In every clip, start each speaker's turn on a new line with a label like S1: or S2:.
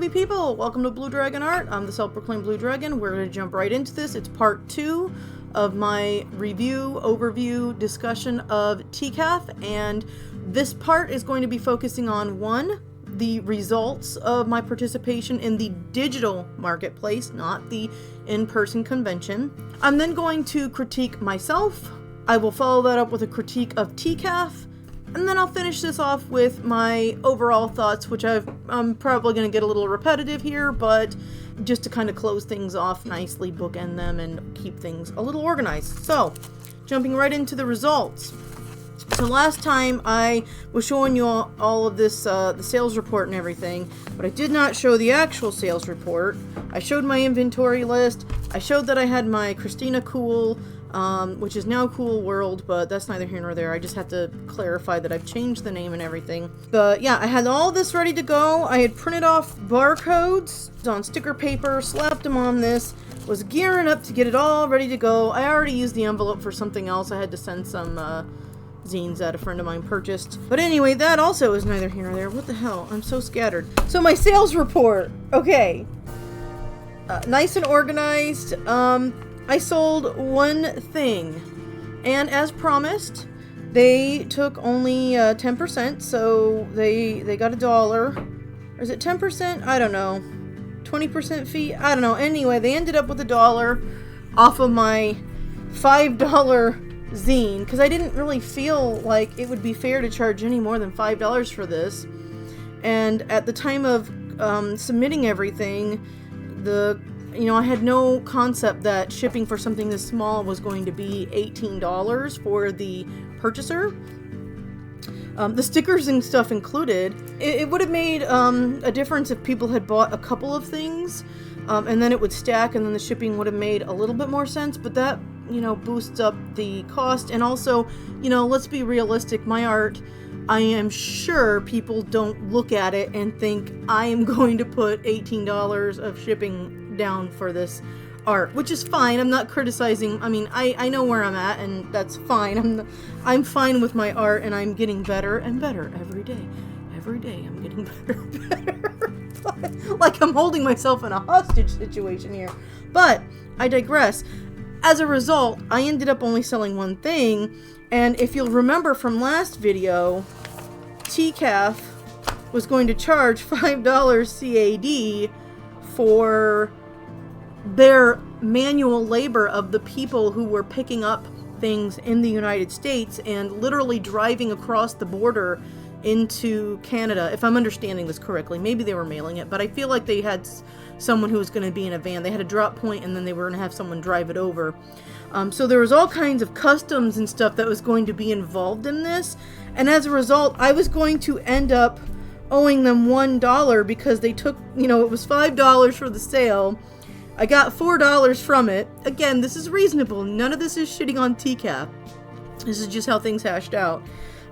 S1: groovy people, welcome to Blue Dragon Art. I'm the self-proclaimed Blue Dragon. We're going to jump right into this. It's part 2 of my review, overview, discussion of TCAF, and this part is going to be focusing on 1, the results of my participation in the digital marketplace, not the in-person convention. I'm then going to critique myself. I will follow that up with a critique of TCAF, and then I'll finish this off with my overall thoughts, which I'm probably going to get a little repetitive here, but just to kind of close things off nicely, bookend them, and keep things a little organized. So, jumping right into the results. So last time I was showing you all of this, the sales report and everything, but I did not show the actual sales report. I showed my inventory list. I showed that I had my Christina Cool, which is now Cool World, but that's neither here nor there. I just have to clarify that I've changed the name and everything. But yeah, I had all this ready to go. I had printed off barcodes on sticker paper, slapped them on this, was gearing up to get it all ready to go. I already used the envelope for something else. I had to send some zines that a friend of mine purchased. But anyway, that also is neither here nor there. What the hell? I'm so scattered. So my sales report. Okay. Nice and organized. I sold 1 thing, and as promised, they took only 10%, so they got $1. Or is it 10%? I don't know. 20% fee? I don't know. Anyway, they ended up with $1 off of my $5 zine, because I didn't really feel like it would be fair to charge any more than $5 for this. And at the time of submitting everything, I had no concept that shipping for something this small was going to be $18 for the purchaser. The stickers and stuff included. It would have made a difference if people had bought a couple of things, and then it would stack, and then the shipping would have made a little bit more sense, but that, boosts up the cost. And also, let's be realistic, my art, I am sure people don't look at it and think I am going to put $18 of shipping down for this art, which is fine. I'm not criticizing. I mean, I know where I'm at, and that's fine. I'm fine with my art, and I'm getting better and better every day. Every day I'm getting better and better. Like I'm holding myself in a hostage situation here. But I digress. As a result, I ended up only selling 1 thing, and if you'll remember from last video, TCAF was going to charge $5 CAD for their manual labor of the people who were picking up things in the United States and literally driving across the border into Canada, if I'm understanding this correctly. Maybe they were mailing it, but I feel like they had someone who was going to be in a van. They had a drop point, and then they were going to have someone drive it over. So there was all kinds of customs and stuff that was going to be involved in this, and as a result, I was going to end up owing them $1 because they took, it was $5 for the sale. I got $4 from it. Again, this is reasonable. None of this is shitting on TCAF. This is just how things hashed out.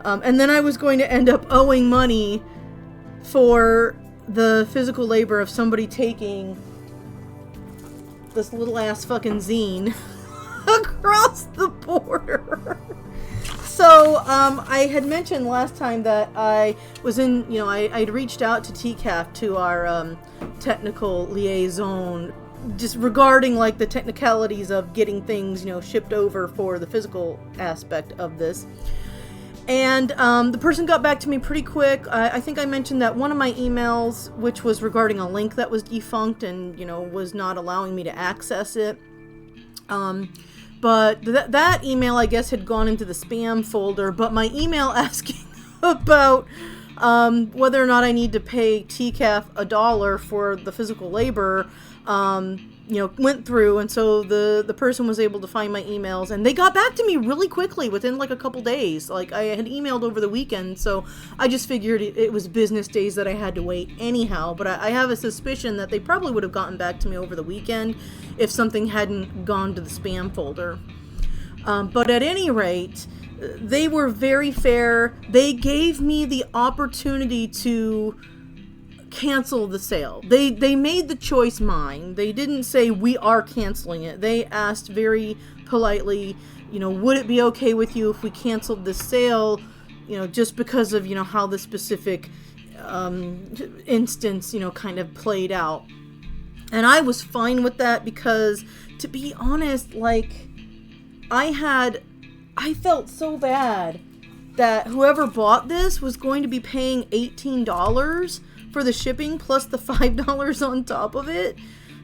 S1: And then I was going to end up owing money for the physical labor of somebody taking this little ass fucking zine across the border. So, I had mentioned last time that I was in, I'd reached out to TCAF, to our technical liaison, just regarding like the technicalities of getting things, shipped over for the physical aspect of this. And the person got back to me pretty quick. I think I mentioned that one of my emails, which was regarding a link that was defunct and, was not allowing me to access it. But that email, I guess, had gone into the spam folder. But my email asking about whether or not I need to pay TCAF $1 for the physical labor, went through, and so the person was able to find my emails, and they got back to me really quickly within like a couple days. Like I had emailed over the weekend, so I just figured it was business days that I had to wait anyhow. But I have a suspicion that they probably would have gotten back to me over the weekend if something hadn't gone to the spam folder. But at any rate, they were very fair. They gave me the opportunity to cancel the sale. They made the choice mine. They didn't say we are canceling it. They asked very politely, would it be okay with you if we canceled this sale, just because of, how the specific instance, kind of played out. And I was fine with that because, to be honest, I felt so bad that whoever bought this was going to be paying $18 for the shipping plus the $5 on top of it,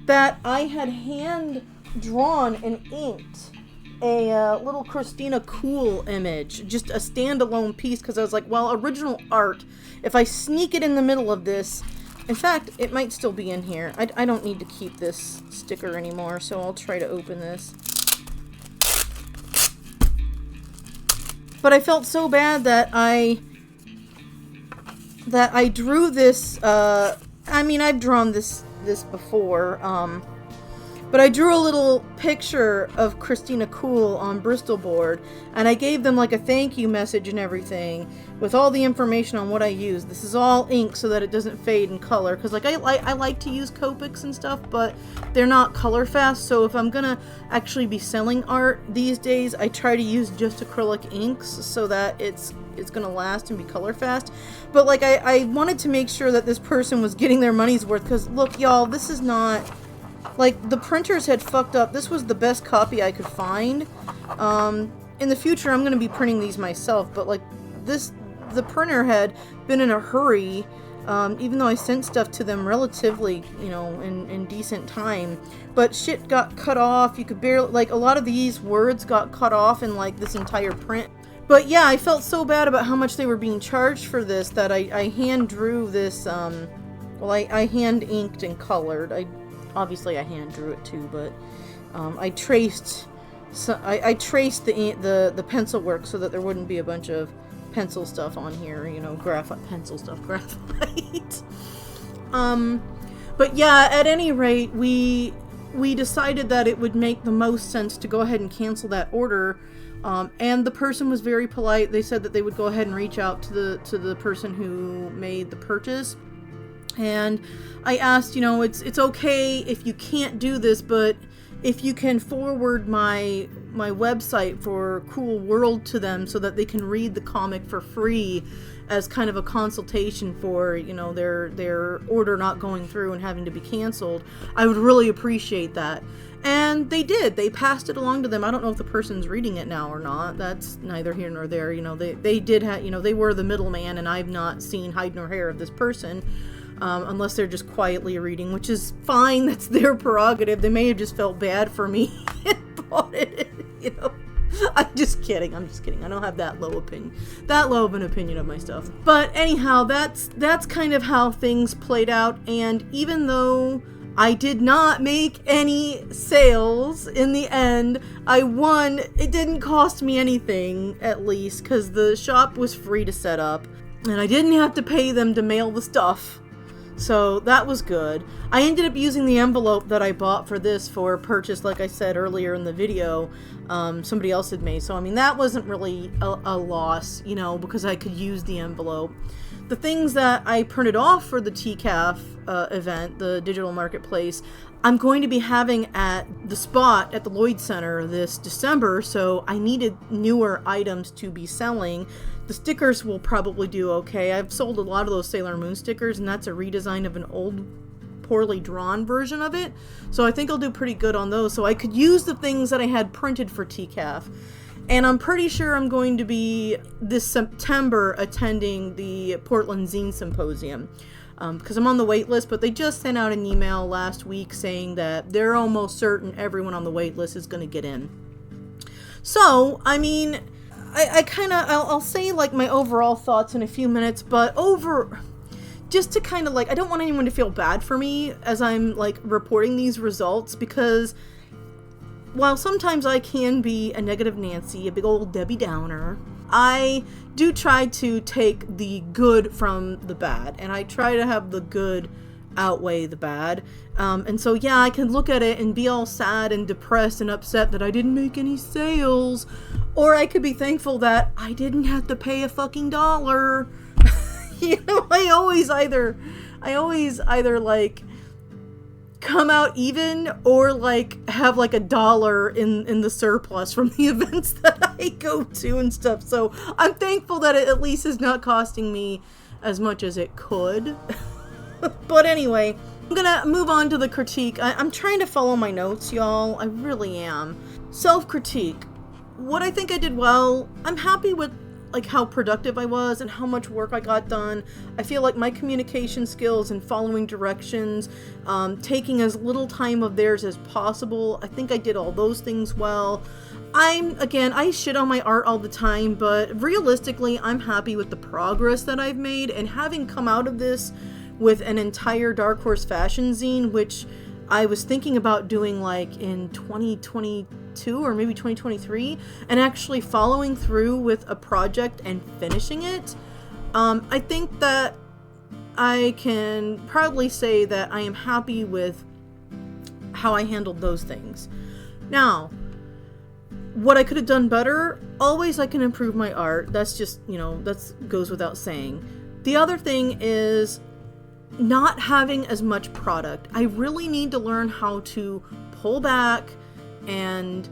S1: that I had hand drawn and inked a little Christina Cool image, just a standalone piece, because I was like, well, original art, if I sneak it in the middle of this, in fact, it might still be in here. I don't need to keep this sticker anymore, so I'll try to open this. But I felt so bad that I drew this, I mean, I've drawn this before, but I drew a little picture of Christina Cool on Bristol board, and I gave them like a thank you message and everything with all the information on what I used. This is all ink so that it doesn't fade in color, because I like to use Copics and stuff, but they're not color fast. So if I'm gonna actually be selling art these days, I try to use just acrylic inks so that it's gonna last and be color fast. But I wanted to make sure that this person was getting their money's worth, because look, y'all, this is not, the printers had fucked up. This was the best copy I could find. In the future, I'm gonna be printing these myself, but the printer had been in a hurry, even though I sent stuff to them relatively, in decent time. But shit got cut off. You could barely, a lot of these words got cut off in, this entire print. But yeah, I felt so bad about how much they were being charged for this that I hand drew this, I hand inked and colored. Obviously I hand drew it too, but I traced the pencil work so that there wouldn't be a bunch of pencil stuff on here, graphite. But yeah, at any rate, we decided that it would make the most sense to go ahead and cancel that order. And the person was very polite. They said that they would go ahead and reach out to the person who made the purchase. And I asked, it's okay if you can't do this, but if you can forward my website for Cool World to them so that they can read the comic for free as kind of a consultation for, their order not going through and having to be canceled, I would really appreciate that. And they did. They passed it along to them. I don't know if the person's reading it now or not. That's neither here nor there. They did have, they were the middleman, and I've not seen hide nor hair of this person. Unless they're just quietly reading, which is fine. That's their prerogative. They may have just felt bad for me and bought it, I'm just kidding. I don't have that low of an opinion of my stuff. But anyhow, that's kind of how things played out. And even though I did not make any sales in the end, I won. It didn't cost me anything, at least, because the shop was free to set up, and I didn't have to pay them to mail the stuff. So that was good. I ended up using the envelope that I bought for this for purchase, like I said earlier in the video, somebody else had made. So, I mean, that wasn't really a loss, because I could use the envelope. The things that I printed off for the TCAF event, the digital marketplace, I'm going to be having at the spot at the Lloyd Center this December, so I needed newer items to be selling. The stickers will probably do okay. I've sold a lot of those Sailor Moon stickers, and that's a redesign of an old, poorly drawn version of it. So I think I'll do pretty good on those. So I could use the things that I had printed for TCAF. And I'm pretty sure I'm going to be, this September, attending the Portland Zine Symposium. Because I'm on the wait list, but they just sent out an email last week saying that they're almost certain everyone on the wait list is going to get in. So, I mean, I'll say my overall thoughts in a few minutes, but just to kind of I don't want anyone to feel bad for me as I'm reporting these results, because while sometimes I can be a negative Nancy, a big old Debbie Downer, I do try to take the good from the bad, and I try to have the good outweigh the bad. And so, yeah, I can look at it and be all sad and depressed and upset that I didn't make any sales, or I could be thankful that I didn't have to pay a fucking dollar. I always either come out even or have a dollar in the surplus from the events that I go to and stuff. So I'm thankful that it at least is not costing me as much as it could. But anyway, I'm gonna move on to the critique. I'm trying to follow my notes, y'all. I really am. Self-critique. What I think I did well, I'm happy with like how productive I was and how much work I got done. I feel like my communication skills and following directions, taking as little time of theirs as possible, I think I did all those things well. I shit on my art all the time, but realistically, I'm happy with the progress that I've made, and having come out of this with an entire Dark Horse fashion zine, which I was thinking about doing like in 2022 or maybe 2023, and actually following through with a project and finishing it. I think that I can proudly say that I am happy with how I handled those things. Now, what I could have done better, always I can improve my art. That's just, that goes without saying. The other thing is not having as much product. I really need to learn how to pull back and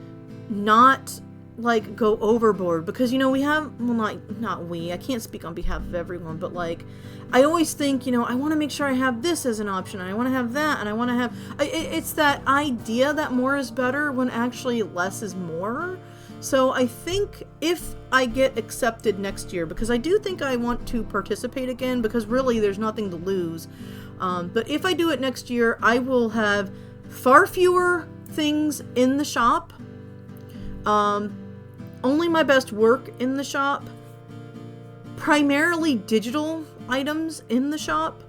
S1: not like go overboard, because we have, well, not we, I can't speak on behalf of everyone, but like I always think, I want to make sure I have this as an option, and I want to have that, and I want to have it's that idea that more is better when actually less is more. So I think if I get accepted next year, because I do think I want to participate again, because really there's nothing to lose, but if I do it next year, I will have far fewer things in the shop, only my best work in the shop, primarily digital items in the shop.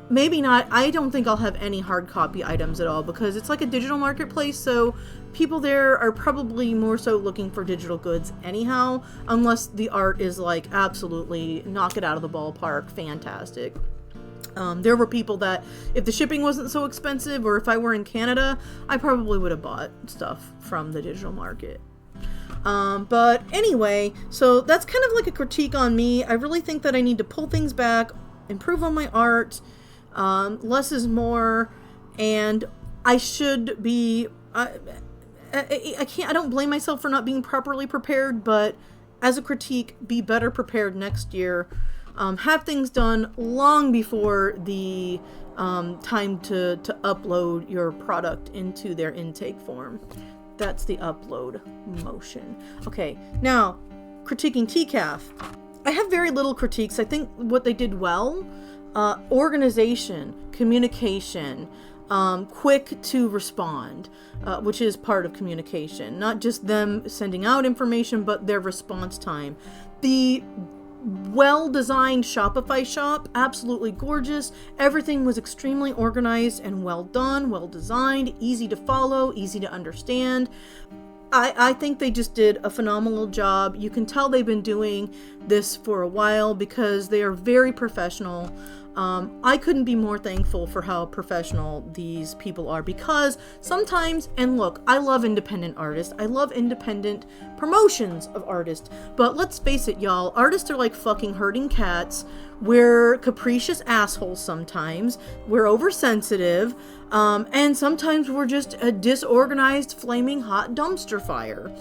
S1: Maybe not, I don't think I'll have any hard copy items at all, because it's like a digital marketplace, so people there are probably more so looking for digital goods anyhow, unless the art is like absolutely knock it out of the ballpark, fantastic. There were people that, if the shipping wasn't so expensive, or if I were in Canada, I probably would have bought stuff from the digital market. But anyway, so that's kind of like a critique on me. I really think that I need to pull things back, improve on my art, less is more, and I should be, I don't blame myself for not being properly prepared, but as a critique, be better prepared next year. Have things done long before the time to upload your product into their intake form. That's the upload motion. Okay, now, critiquing TCAF. I have very little critiques. I think what they did well, organization, communication, quick to respond, which is part of communication. Not just them sending out information, but their response time. The well-designed Shopify shop, absolutely gorgeous. Everything was extremely organized and well done, well designed, easy to follow, easy to understand. I think they just did a phenomenal job. You can tell they've been doing this for a while because they are very professional. I couldn't be more thankful for how professional these people are, because sometimes, and look, I love independent artists. I love independent promotions of artists. But let's face it, y'all, artists are like fucking herding cats. We're capricious assholes sometimes. We're oversensitive. And sometimes we're just a disorganized, flaming hot dumpster fire.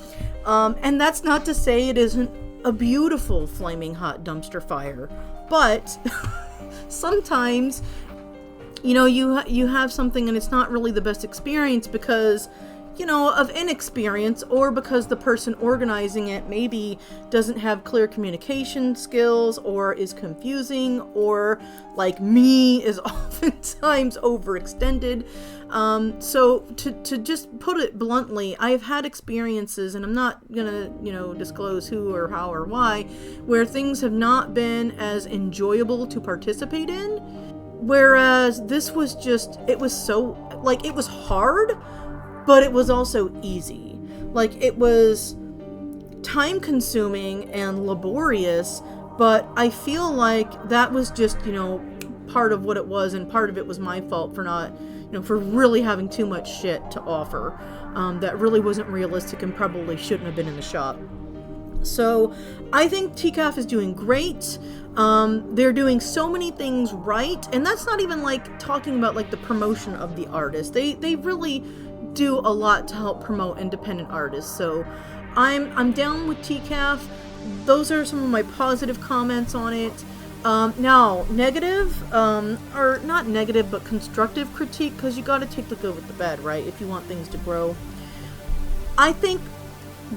S1: And that's not to say it isn't a beautiful flaming hot dumpster fire, but sometimes, you have something and it's not really the best experience because, of inexperience, or because the person organizing it maybe doesn't have clear communication skills, or is confusing, or, like me, is oftentimes overextended. So to just put it bluntly, I've had experiences, and I'm not gonna, disclose who or how or why, where things have not been as enjoyable to participate in. Whereas this was just, it was so, like, it was hard, but it was also easy. Like, it was time consuming and laborious, but I feel like that was just, part of what it was, and part of it was my fault for not, for really having too much shit to offer that really wasn't realistic and probably shouldn't have been in the shop. So I think TCAF is doing great. They're doing so many things right, and that's not even like talking about like the promotion of the artist. They really do a lot to help promote independent artists. So I'm down with TCAF. Those are some of my positive comments on it. Now, negative, or not negative, but constructive critique, because you gotta take the good with the bad, right? If you want things to grow. I think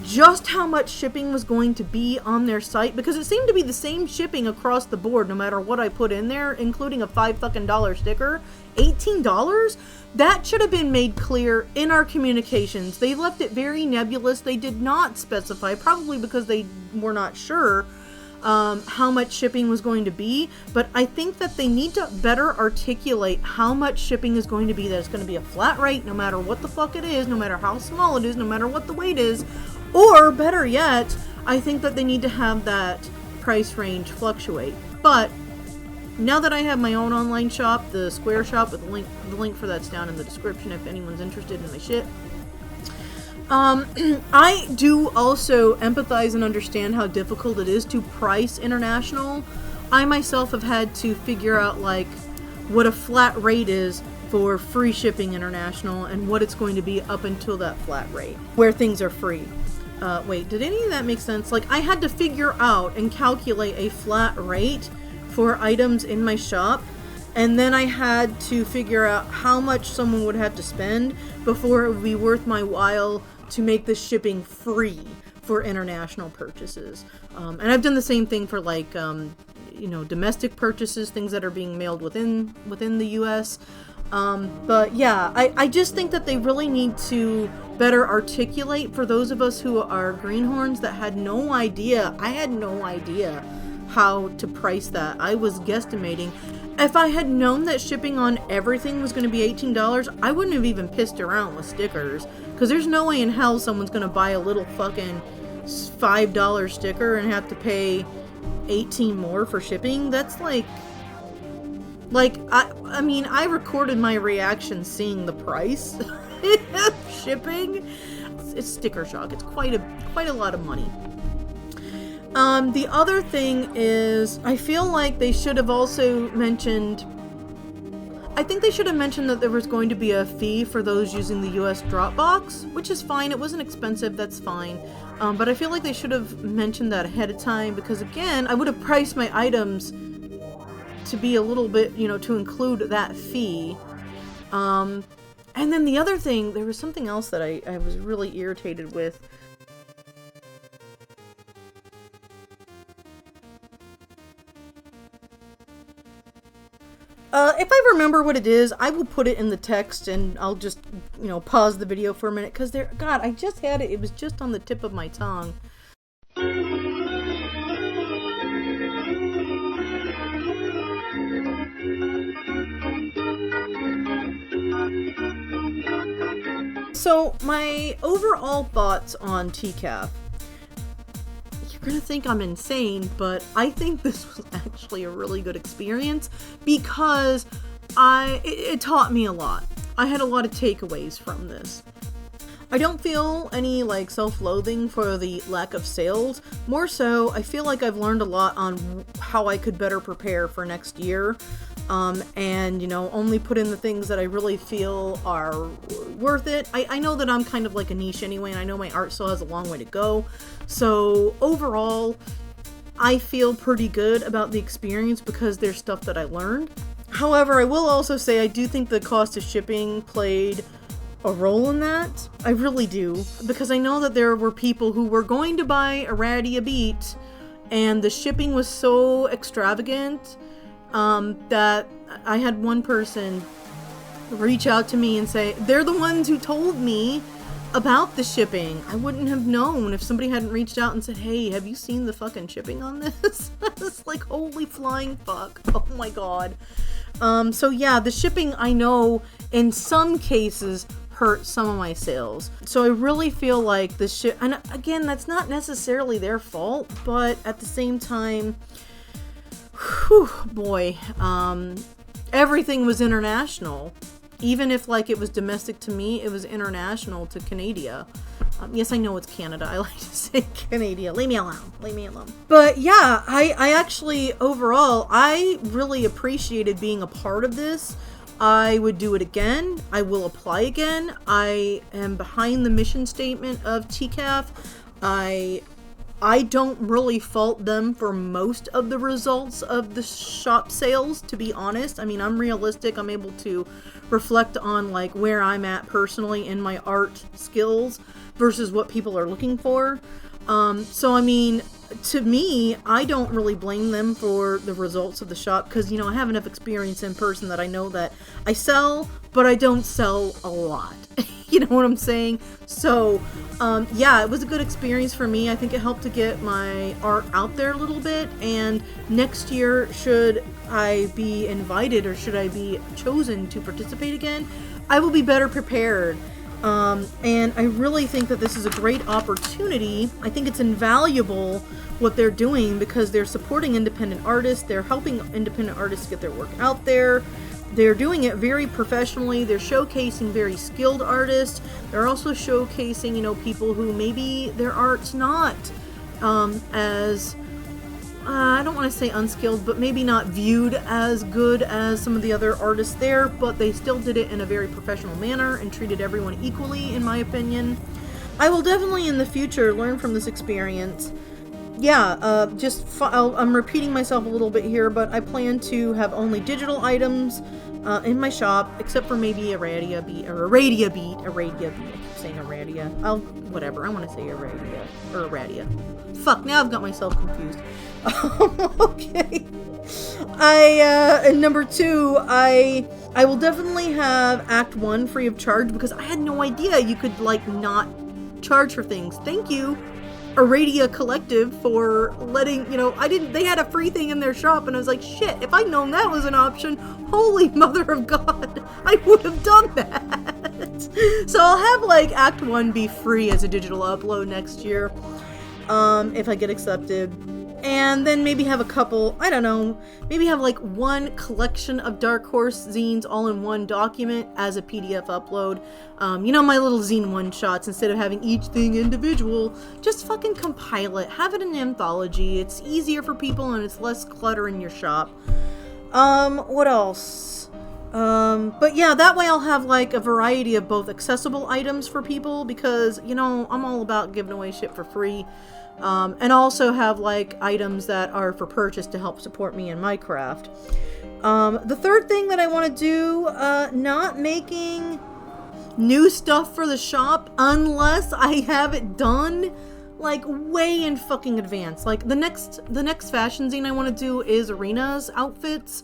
S1: just how much shipping was going to be on their site, because it seemed to be the same shipping across the board, no matter what I put in there, including a $5 sticker. $18? That should have been made clear in our communications. They left it very nebulous. They did not specify, probably because they were not sure how much shipping was going to be, but I think that they need to better articulate how much shipping is going to be, that it's going to be a flat rate no matter what the fuck it is, no matter how small it is, no matter what the weight is, or better yet, I think that they need to have that price range fluctuate. But now that I have my own online shop, the Square Shop, with the link for that's down in the description if anyone's interested in my shit. I do also empathize and understand how difficult it is to price international. I myself have had to figure out like what a flat rate is for free shipping international and what it's going to be up until that flat rate where things are free. Wait, did any of that make sense? Like, I had to figure out and calculate a flat rate for items in my shop, and then I had to figure out how much someone would have to spend before it would be worth my while to make the shipping free for international purchases. And I've done the same thing for like, domestic purchases, things that are being mailed within the US. But yeah, I just think that they really need to better articulate for those of us who are greenhorns that had no idea. I had no idea how to price that. I was guesstimating. If I had known that shipping on everything was going to be $18, I wouldn't have even pissed around with stickers. Because there's no way in hell someone's going to buy a little fucking $5 sticker and have to pay $18 more for shipping. That's like I mean, I recorded my reaction seeing the price of shipping. It's sticker shock. It's quite a lot of money. The other thing is, I feel like they should have also mentioned, I think they should have mentioned that there was going to be a fee for those using the US Dropbox, which is fine. It wasn't expensive. That's fine. But I feel like they should have mentioned that ahead of time, because again, I would have priced my items to be a little bit, to include that fee. And then the other thing, there was something else that I was really irritated with. If I remember what it is, I will put it in the text, and I'll just, pause the video for a minute, because God, I just had it. It was just on the tip of my tongue. So, my overall thoughts on TCAF. You're gonna think I'm insane, but I think this was actually a really good experience because it taught me a lot. I had a lot of takeaways from this. I don't feel any self-loathing for the lack of sales. More so, I feel like I've learned a lot on how I could better prepare for next year. And only put in the things that I really feel are worth it. I know that I'm kind of like a niche anyway, and I know my art still has a long way to go. So overall, I feel pretty good about the experience because there's stuff that I learned. However, I will also say I do think the cost of shipping played a role in that. I really do, because I know that there were people who were going to buy a ratty a beat, and the shipping was so extravagant that I had one person reach out to me and say, they're the ones who told me about the shipping. I wouldn't have known if somebody hadn't reached out and said, hey, have you seen the fucking shipping on this? It's like, holy flying fuck. Oh my god. So yeah, the shipping, I know in some cases hurt some of my sales. So I really feel like the and again, that's not necessarily their fault, but at the same time, whew, boy, everything was international. Even if it was domestic to me, it was international to Canada. Yes, I know it's Canada. I like to say Canada. Leave me alone. Leave me alone. But yeah, I actually, overall, I really appreciated being a part of this. I would do it again. I will apply again. I am behind the mission statement of TCAF. I I don't really fault them for most of the results of the shop sales, to be honest. I mean, I'm realistic. I'm able to reflect on like where I'm at personally in my art skills versus what people are looking for. So I mean, to me, I don't really blame them for the results of the shop because, you know, I have enough experience in person that I know that I sell, but I don't sell a lot. You know what I'm saying? So, yeah, it was a good experience for me. I think it helped to get my art out there a little bit. And next year, should I be invited or should I be chosen to participate again, I will be better prepared. And I really think that this is a great opportunity. I think it's invaluable what they're doing because they're supporting independent artists. They're helping independent artists get their work out there. They're doing it very professionally. They're showcasing very skilled artists. They're also showcasing, you know, people who maybe their art's not as, I don't want to say unskilled, but maybe not viewed as good as some of the other artists there, but they still did it in a very professional manner and treated everyone equally, in my opinion. I will definitely in the future learn from this experience. Yeah, I'm repeating myself a little bit here, but I plan to have only digital items in my shop, except for maybe a radia beat. I keep saying Aradia. Whatever, I want to say Aradia, or Aradia. Fuck, now I've got myself confused. Okay. And number 2, I will definitely have Act 1 free of charge because I had no idea you could, like, not charge for things. Thank you, Aradia Collective, for letting, you know, they had a free thing in their shop and I was like, shit, if I'd known that was an option, holy mother of God, I would have done that. So I'll have, like, Act 1 be free as a digital upload next year, if I get accepted. And then maybe have a couple, I don't know, maybe have like one collection of Dark Horse zines all in one document as a PDF upload. You know, my little zine one-shots, instead of having each thing individual, just fucking compile it. Have it in an anthology. It's easier for people and it's less clutter in your shop. What else? But yeah, that way I'll have like a variety of both accessible items for people because, you know, I'm all about giving away shit for free. And also have like items that are for purchase to help support me in my craft. The third thing that I want to do, not making new stuff for the shop unless I have it done like way in fucking advance. Like the next fashion zine I want to do is Arena's outfits,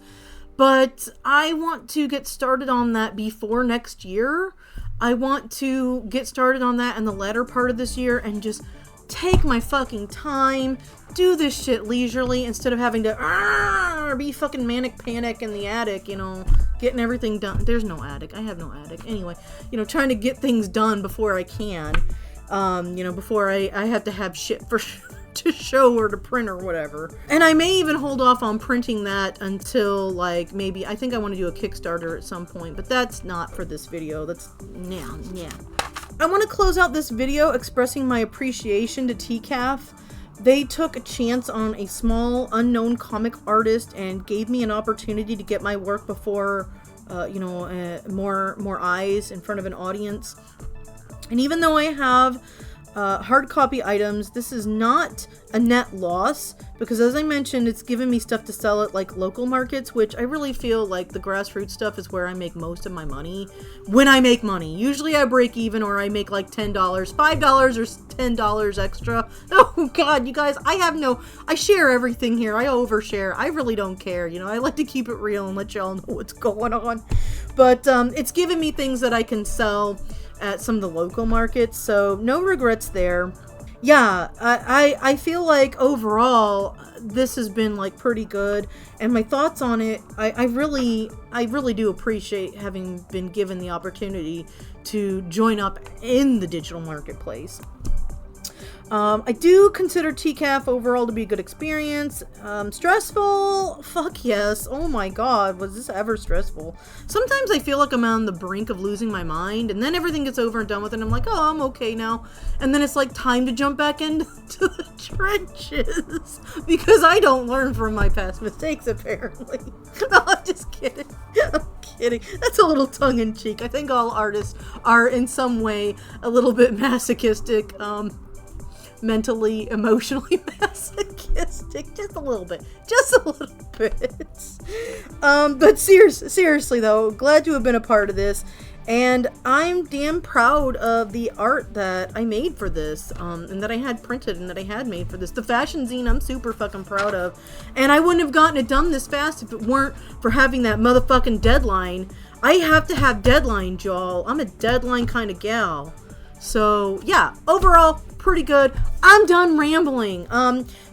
S1: but I want to get started on that before next year. I want to get started on that in the latter part of this year and just take my fucking time, do this shit leisurely instead of having to be fucking manic panic in the attic, you know, getting everything done. There's no attic. I have no attic. Anyway, you know, trying to get things done before I can, you know, before I have to have shit to show or to print or whatever. And I may even hold off on printing that until like maybe, I think I want to do a Kickstarter at some point, but that's not for this video. That's, yeah. I want to close out this video expressing my appreciation to TCAF. They took a chance on a small, unknown comic artist and gave me an opportunity to get my work before, you know, more eyes in front of an audience. And even though I have hard copy items, this is not a net loss because, as I mentioned, it's given me stuff to sell at like local markets, which I really feel like the grassroots stuff is where I make most of my money when I make money. Usually I break even or I make like $10, $5 or $10 extra. Oh God, you guys, I share everything here. I overshare. I really don't care. You know, I like to keep it real and let y'all know what's going on. But it's given me things that I can sell at some of the local markets, so no regrets there. Yeah, I feel like overall this has been like pretty good, and my thoughts on it, I really do appreciate having been given the opportunity to join up in the digital marketplace. I do consider TCAF overall to be a good experience. Stressful? Fuck yes. Oh my God, was this ever stressful? Sometimes I feel like I'm on the brink of losing my mind, and then everything gets over and done with, and I'm like, oh, I'm okay now. And then it's like time to jump back into the trenches because I don't learn from my past mistakes, apparently. No, I'm just kidding. I'm kidding. That's a little tongue-in-cheek. I think all artists are in some way a little bit masochistic. mentally, emotionally masochistic. Just a little bit. Just a little bit. But seriously though, glad to have been a part of this. And I'm damn proud of the art that I made for this, and that I had printed and that I had made for this. The fashion zine I'm super fucking proud of. And I wouldn't have gotten it done this fast if it weren't for having that motherfucking deadline. I have to have deadlines, y'all. I'm a deadline kind of gal. So yeah, overall, pretty good. I'm done rambling.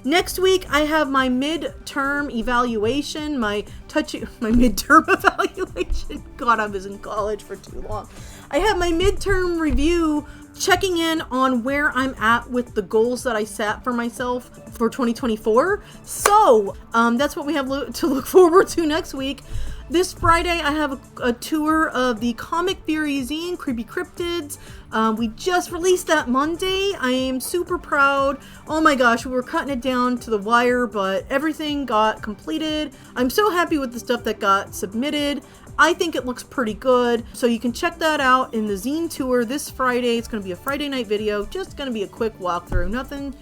S1: Next week I have my midterm evaluation, my midterm evaluation. God, I was in college for too long. I have my midterm review, checking in on where I'm at with the goals that I set for myself for 2024. So that's what we have to look forward to next week. This Friday, I have a tour of the ComicFury zine, Creepy Cryptids. We just released that Monday. I am super proud. Oh my gosh, we were cutting it down to the wire, but everything got completed. I'm so happy with the stuff that got submitted. I think it looks pretty good. So you can check that out in the zine tour this Friday. It's going to be a Friday night video. Just going to be a quick walkthrough. Nothing...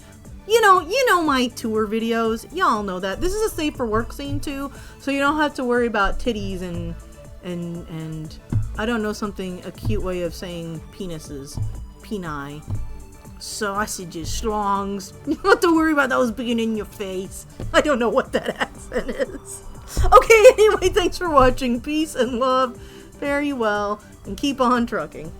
S1: You know my tour videos. Y'all know that. This is a safe for work scene too, so you don't have to worry about titties and I don't know, a cute way of saying penises. Peni. Sausages, schlongs. You don't have to worry about those being in your face. I don't know what that accent is. Okay, anyway, thanks for watching. Peace and love. Fare you well, and keep on trucking.